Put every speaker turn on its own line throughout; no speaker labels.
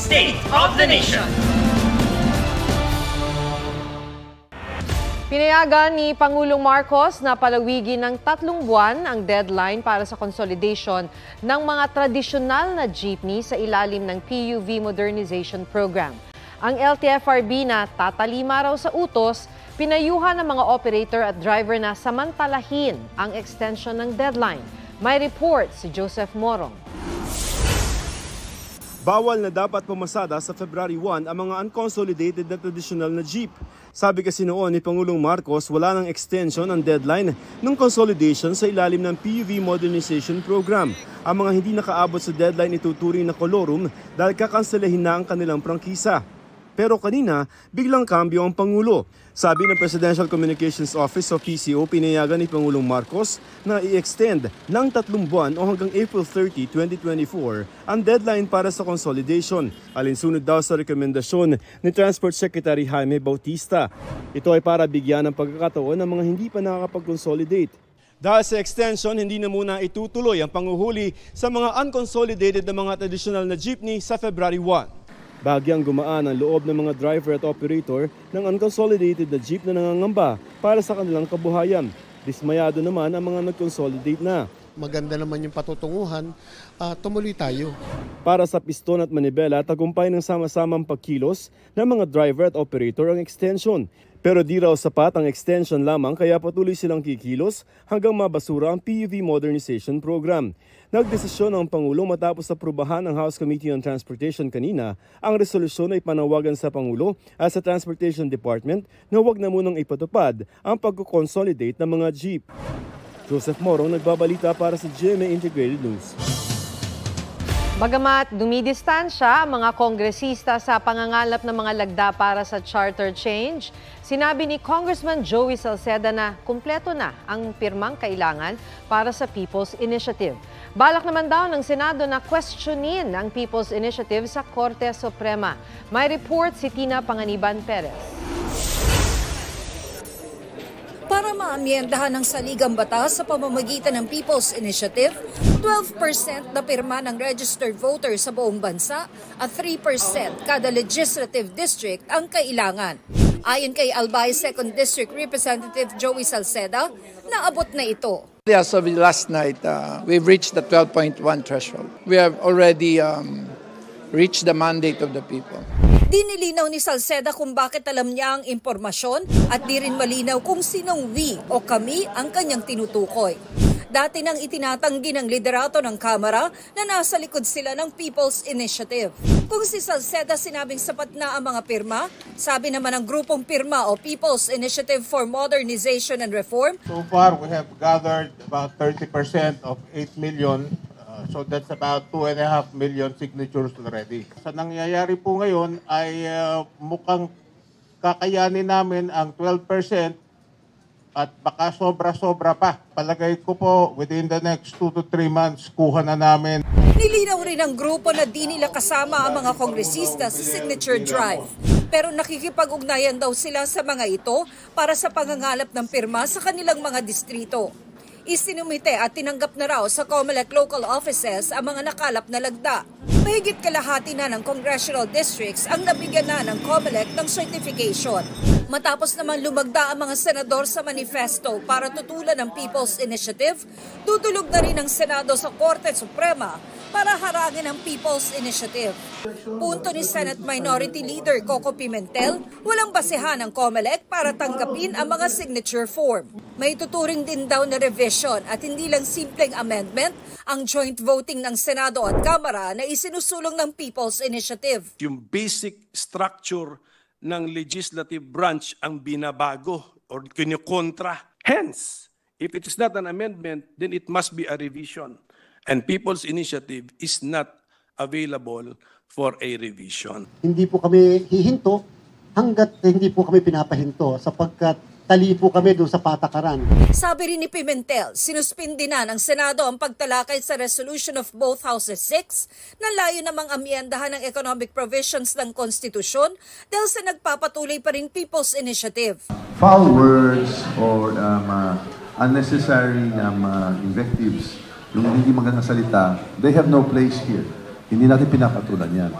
State of the Nation.
Pinayagan ni Pangulong Marcos na palawigin ng 3 buwan ang deadline para sa consolidation ng mga tradisyonal na jeepney sa ilalim ng PUV Modernization Program. Ang LTFRB na tatalima raw sa utos, pinayuhan ng mga operator at driver na samantalahin ang extension ng deadline. May report si Joseph Morong.
Bawal na dapat pumasada sa February 1 ang mga unconsolidated na traditional na jeep. Sabi kasi noon ni Pangulong Marcos, wala nang extension ang deadline ng consolidation sa ilalim ng PUV Modernization Program. Ang mga hindi nakaabot sa deadline ituturing na kolorum dahil kakanselahin na ang kanilang prangkisa. Pero kanina, biglang kambyo ang Pangulo. Sabi ng Presidential Communications Office o PCO, pinayagan ni Pangulong Marcos na i-extend ng 3 buwan o hanggang April 30, 2024 ang deadline para sa consolidation. Alinsunod daw sa rekomendasyon ni Transport Secretary Jaime Bautista. Ito ay para bigyan ng pagkakataon ng mga hindi pa nakakapag-consolidate. Dahil sa extension, hindi na muna itutuloy ang panguhuli sa mga unconsolidated na mga traditional na jeepney sa February 1. Bagyang gumaan ang loob ng mga driver at operator ng unconsolidated na jeep na nangangamba para sa kanilang kabuhayan. Dismayado naman ang mga nag-consolidate na.
Maganda naman yung patutunguhan, tumuloy tayo.
Para sa piston at manibela, tagumpay ng sama-samang pagkilos ng mga driver at operator ang extension. Pero di raw sapat ang extension lamang kaya patuloy silang kikilos hanggang mabasura ang PUV Modernization Program. Nagdesisyon ang Pangulo matapos aprubahan ng House Committee on Transportation kanina, ang resolusyon ay panawagan sa Pangulo at sa Transportation Department na huwag na munang ipatupad ang pagkukonsolidate ng mga jeep. Joseph Morong, nagbabalita para sa GMA Integrated News.
Bagamat dumidistansya ang mga kongresista sa pangangalap ng mga lagda para sa charter change, sinabi ni Congressman Joey Salceda na kumpleto na ang pirmang kailangan para sa People's Initiative. Balak naman daw ng Senado na questionin ang People's Initiative sa Korte Suprema. May report si Tina Panganiban Perez.
Para maamyendahan ng saligang batas sa pamamagitan ng People's Initiative, 12% na pirma ng registered voters sa buong bansa at 3% kada legislative district ang kailangan. Ayon kay Albay 2nd District Representative Joey Salceda, naabot na ito.
As of last night, we've reached the 12.1 threshold. We have already reached the mandate of the people.
Dinilinaw ni Salceda kung bakit alam niya ang impormasyon at di rin malinaw kung sinong we o kami ang kanyang tinutukoy. Dati nang itinatanggi ng liderato ng Kamara na nasa likod sila ng People's Initiative. Kung si Salceda sinabing sapat na ang mga pirma, sabi naman ng grupong pirma o People's Initiative for Modernization and Reform.
So far, we have gathered about 30% of 8 million. So that's about 2.5 million signatures already. Sa nangyayari po ngayon ay mukhang kakayanin namin ang 12% at baka sobra-sobra pa. Palagay ko po within the next 2 to 3 months kuha na namin.
Nilinaw rin ang grupo na di nila kasama ang mga kongresista sa signature drive. Pero nakikipag-ugnayan daw sila sa mga ito para sa pangangalap ng pirma sa kanilang mga distrito. Isinumite at tinanggap na raw sa COMELEC local offices ang mga nakalap na lagda. Mahigit kalahati na ng congressional districts ang nabigyan na ng COMELEC ng certification. Matapos naman lumagda ang mga senador sa manifesto para tutulan ng People's Initiative, tutulog na rin ang Senado sa Korte Suprema para harangin ang People's Initiative. Punto ni Senate Minority Leader Coco Pimentel, walang basehan ang COMELEC para tanggapin ang mga signature form. May tuturing din daw na revision at hindi lang simpleng amendment ang joint voting ng Senado at Kamara na isinusulong ng People's Initiative.
Yung basic structure ng legislative branch ang binabago or kinukontra. Hence, if it is not an amendment, then it must be a revision. And People's Initiative is not available for a revision.
Hindi po kami hihinto hanggat hindi po kami pinapahinto sapagkat tali po kami doon sa patakaran.
Sabi rin ni Pimentel, sinuspindi na ng Senado ang pagtalakay sa resolution of both Houses 6 na layo namang amyendahan ng economic provisions ng konstitusyon dahil sa nagpapatuloy pa rin People's Initiative.
Foul words or unnecessary invectives, yung hindi magandang salita, they have no place here. Hindi natin pinapatulan yan.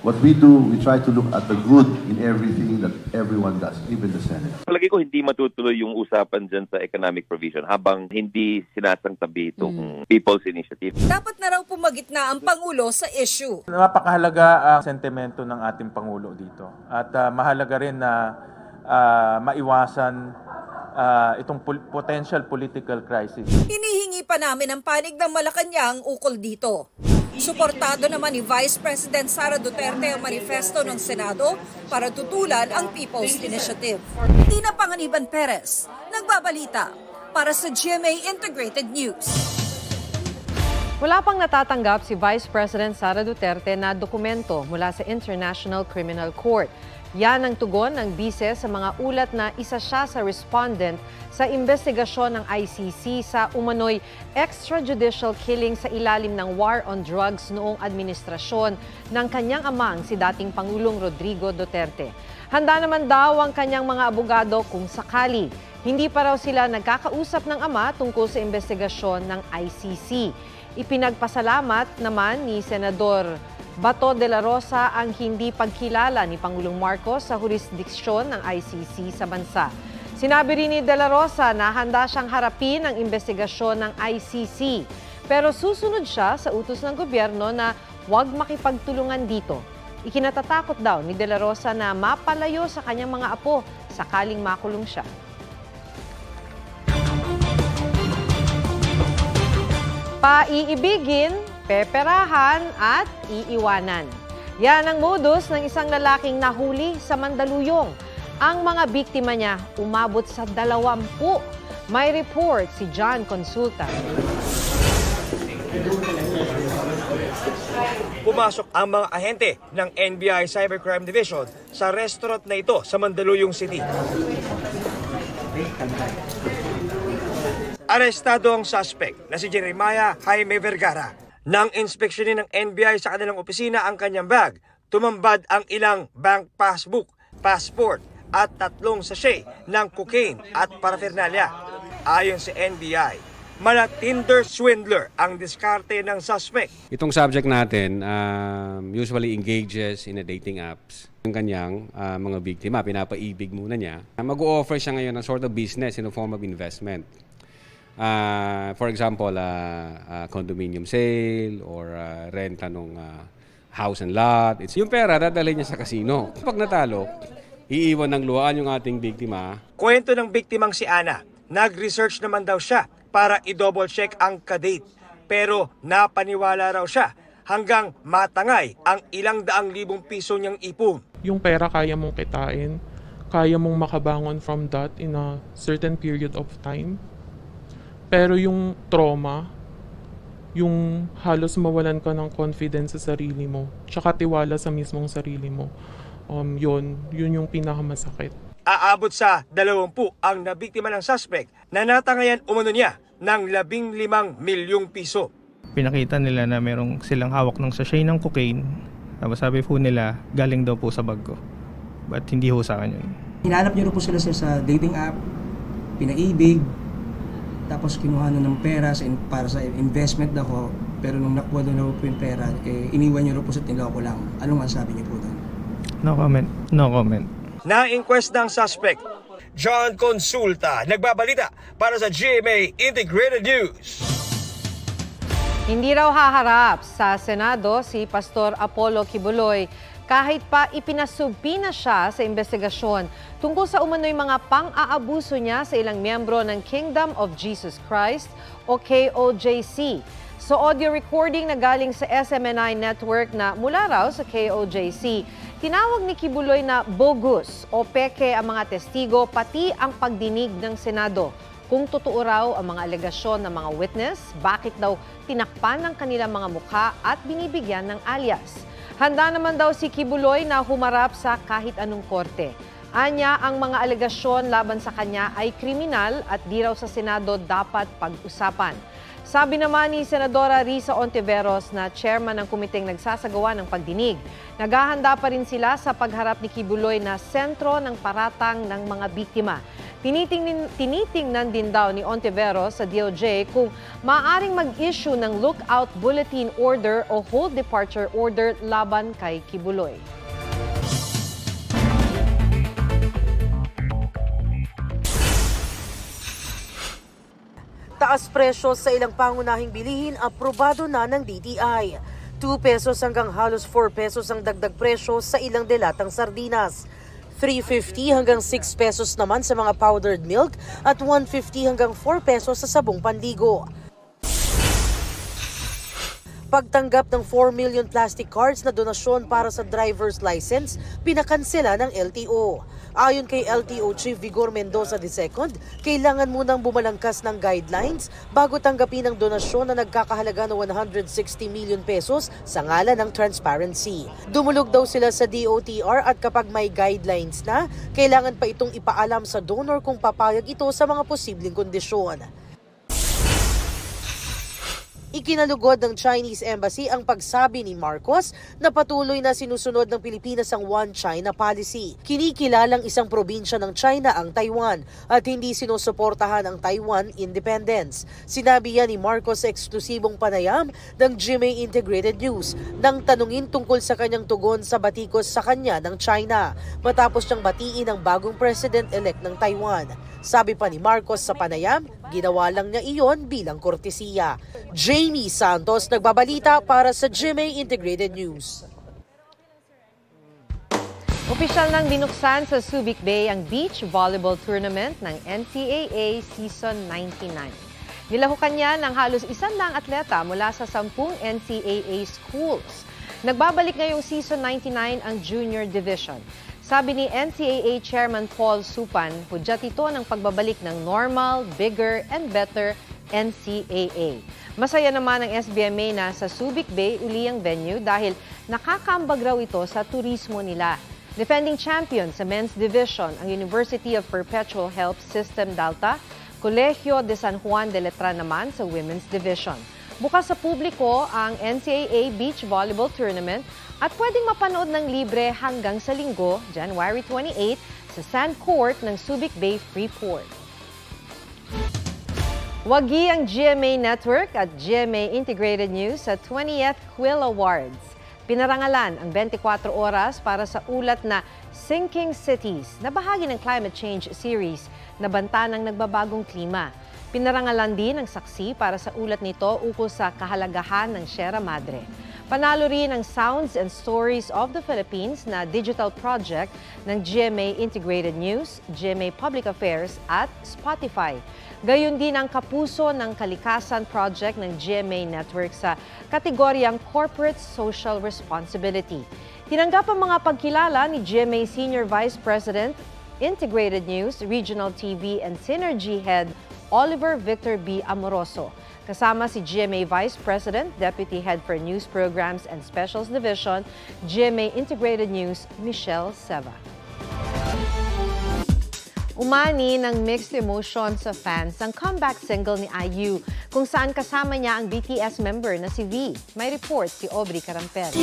what we do, we try to look at the good in everything that everyone does, even the Senate.
Palagi ko hindi matutuloy yung usapan dyan sa economic provision habang hindi sinasangtabi itong People's Initiative.
Dapat na raw pumagitna ang Pangulo sa issue.
Napakahalaga ang sentimento ng ating Pangulo dito. At mahalaga rin na maiwasan itong potential political crisis.
Hinihingi pa namin ang panig ng Malacanang ukol dito. Suportado naman ni Vice President Sara Duterte ang manifesto ng Senado para tutulan ang People's Initiative. Tina Panganiban Perez, nagbabalita para sa GMA Integrated News.
Wala pang natatanggap si Vice President Sara Duterte na dokumento mula sa International Criminal Court. Yan ang tugon ng bise sa mga ulat na isa siya sa respondent sa investigasyon ng ICC sa umano'y extrajudicial killing sa ilalim ng war on drugs noong administrasyon ng kanyang amang si dating Pangulong Rodrigo Duterte. Handa naman daw ang kanyang mga abogado kung sakali. Hindi pa raw sila nagkakausap ng ama tungkol sa investigasyon ng ICC. Ipinagpasalamat naman ni Senador Bato de la Rosa ang hindi pagkilala ni Pangulong Marcos sa jurisdiksyon ng ICC sa bansa. Sinabi rin ni de la Rosa na handa siyang harapin ang investigasyon ng ICC. Pero susunod siya sa utos ng gobyerno na huwag makipagtulungan dito. Ikinatatakot daw ni de la Rosa na mapalayo sa kanyang mga apo sakaling makulong siya. Paiibigin, peperahan at iiwanan. Yan ang modus ng isang lalaking nahuli sa Mandaluyong. Ang mga biktima niya umabot sa 20. May report si John Consulta.
Pumasok ang mga ahente ng NBI Cybercrime Division sa restaurant na ito sa Mandaluyong City. Arestado ang suspect na si Jeremiah Jaime Vergara. Nang inspeksyonin ng NBI sa kanilang opisina ang kanyang bag, tumambad ang ilang bank passbook, passport at 3 sachet ng cocaine at paraphernalia. Ayon sa NBI, Tinder swindler ang diskarte ng suspect.
Itong subject natin usually engages in a dating apps. Ang kanyang mga biktima, pinapaibig muna niya. Mag-o-offer siya ngayon ng sort of business in the form of investment. For example, condominium sale or renta ng house and lot. Yung pera, dadalhin niya sa casino. Pag natalo, iiwan ng luhaan yung ating biktima.
Kwento ng biktimang si Ana, nag-research naman daw siya para i-double check ang kadate. Pero napaniwala raw siya hanggang matangay ang ilang daang libong piso niyang ipon.
Yung pera kaya mong kitain, kaya mong makabangon from that in a certain period of time. Pero yung trauma, yung halos mawalan ka ng confidence sa sarili mo, tsaka tiwala sa mismong sarili mo, yun yung pinakamasakit.
Aabot sa 20 ang nabiktima ng suspect na natangayan umano niya ng 15 milyong piso.
Pinakita nila na merong silang hawak ng sachet ng cocaine. Tapos sabi po nila, galing daw po sa bag ko. But hindi ho sa akin yun.
Hinanap niyo po sila sa dating app, pinaibig, tapos kinuha na ng pera para sa investment daw ko. Pero nung nakuha doon po yung pera, iniwan niyo po sa tinloko lang. Ano nga sabi niyo po doon?
No comment. No comment.
Na-inquest ng suspect. John Consulta, nagbabalita para sa GMA Integrated News.
Hindi raw haharap sa Senado si Pastor Apollo Kibuloy kahit pa ipinasubpina siya sa investigasyon tungkol sa umano'y mga pang-aabuso niya sa ilang miyembro ng Kingdom of Jesus Christ o KOJC. So audio recording na galing sa SMNI network na mula raw sa KOJC, tinawag ni Kibuloy na bogus o peke ang mga testigo pati ang pagdinig ng Senado. Kung totoo raw ang mga alegasyon ng mga witness, bakit daw tinakpan ng kanilang mga mukha at binibigyan ng alias? Handa naman daw si Kibuloy na humarap sa kahit anong korte. Anya, ang mga alegasyon laban sa kanya ay kriminal at di raw sa Senado dapat pag-usapan. Sabi naman ni Senadora Risa Ontiveros na chairman ng komiteng nagsasagawa ng pagdinig, naghahanda pa rin sila sa pagharap ni Kibuloy na sentro ng paratang ng mga biktima. Tinitingnan din daw ni Ontiveros sa DOJ kung maaaring mag-issue ng lookout bulletin order o hold departure order laban kay Kibuloy.
Taas presyo sa ilang pangunahing bilihin, aprobado na ng DTI. 2 pesos hanggang halos 4 pesos ang dagdag presyo sa ilang delatang sardinas. 3.50 hanggang 6 pesos naman sa mga powdered milk at 1.50 hanggang 4 pesos sa sabong panligo. Pagtanggap ng 4 million plastic cards na donasyon para sa driver's license, pinakansela ng LTO. Ayon kay LTO Chief Vigor Mendoza II, kailangan munang bumalangkas ng guidelines bago tanggapin ang donasyon na nagkakahalaga ng 160 million pesos sa ngalan ng transparency. Dumulog daw sila sa DOTR at kapag may guidelines na, kailangan pa itong ipaalam sa donor kung papayag ito sa mga posibleng kondisyon. Ikinalugod ng Chinese Embassy ang pagsabi ni Marcos na patuloy na sinusunod ng Pilipinas ang One China policy. Kinikilalang isang probinsya ng China ang Taiwan at hindi sinusuportahan ang Taiwan independence. Sinabi yan ni Marcos sa eksklusibong panayam ng GMA Integrated News nang tanungin tungkol sa kanyang tugon sa batikos sa kanya ng China matapos niyang batiin ang bagong president-elect ng Taiwan. Sabi pa ni Marcos sa panayam, ginawa lang niya iyon bilang kortesiya. Jamie Santos nagbabalita para sa GMA Integrated News.
Opisyal nang binuksan sa Subic Bay ang beach volleyball tournament ng NCAA Season 99. Nilahukan niya ng halos 100 atleta mula sa 10 NCAA schools. Nagbabalik ngayong Season 99 ang Junior Division. Sabi ni NCAA Chairman Paul Supan, hudyat ito ng pagbabalik ng normal, bigger, and better NCAA. Masaya naman ang SBMA na sa Subic Bay uli ang venue dahil nakakaambag raw ito sa turismo nila. Defending champion sa men's division ang University of Perpetual Help System Delta, Colegio de San Juan de Letra naman sa women's division. Bukas sa publiko ang NCAA Beach Volleyball Tournament at pwedeng mapanood ng libre hanggang sa Linggo, January 28, sa Sand Court ng Subic Bay Freeport. Wagi ang GMA Network at GMA Integrated News sa 20th Quill Awards. Pinarangalan ang 24 oras para sa ulat na Sinking Cities na bahagi ng climate change series na banta ng nagbabagong klima. Pinarangalan din ang saksi para sa ulat nito ukol sa kahalagahan ng Sierra Madre. Panalo rin ang Sounds and Stories of the Philippines na digital project ng GMA Integrated News, GMA Public Affairs at Spotify. Gayon din ang Kapuso ng Kalikasan project ng GMA Network sa kategoryang Corporate Social Responsibility. Tinanggap ang mga pagkilala ni GMA Senior Vice President, Integrated News, Regional TV and Synergy Head Oliver Victor B. Amoroso. Kasama si GMA Vice President, Deputy Head for News Programs and Specials Division, GMA Integrated News, Michelle Seva. Umani ng mixed emotion sa fans ang comeback single ni IU, kung saan kasama niya ang BTS member na si V. May report si Aubrey Carampel.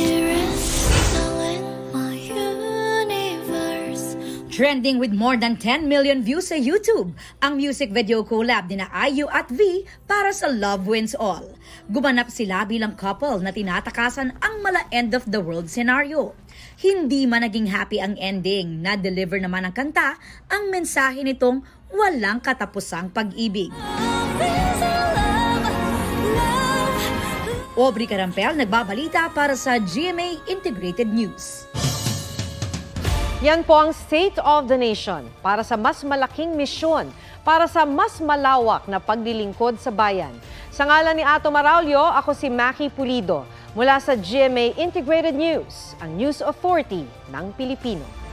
Trending with more than 10 million views sa YouTube, ang music video collab ni na IU at V para sa Love Wins All. Gumanap sila bilang couple na tinatakasan ang mala end of the world scenario. Hindi man naging happy ang ending, na-deliver naman ang kanta ang mensahe nitong walang katapusang pag-ibig. Aubrey Carampel nagbabalita para sa GMA Integrated News.
Yan po ang State of the Nation para sa mas malaking misyon, para sa mas malawak na paglilingkod sa bayan. Sa ngalan ni Ato Maraulio, ako si Maki Pulido mula sa GMA Integrated News, ang News Authority ng Pilipino.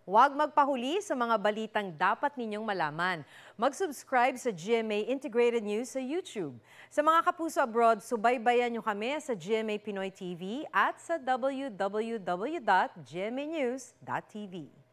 Huwag magpahuli sa mga balitang dapat ninyong malaman. Mag-subscribe sa GMA Integrated News sa YouTube. Sa mga kapuso abroad, subaybayan nyo kami sa GMA Pinoy TV at sa www.gmanews.tv.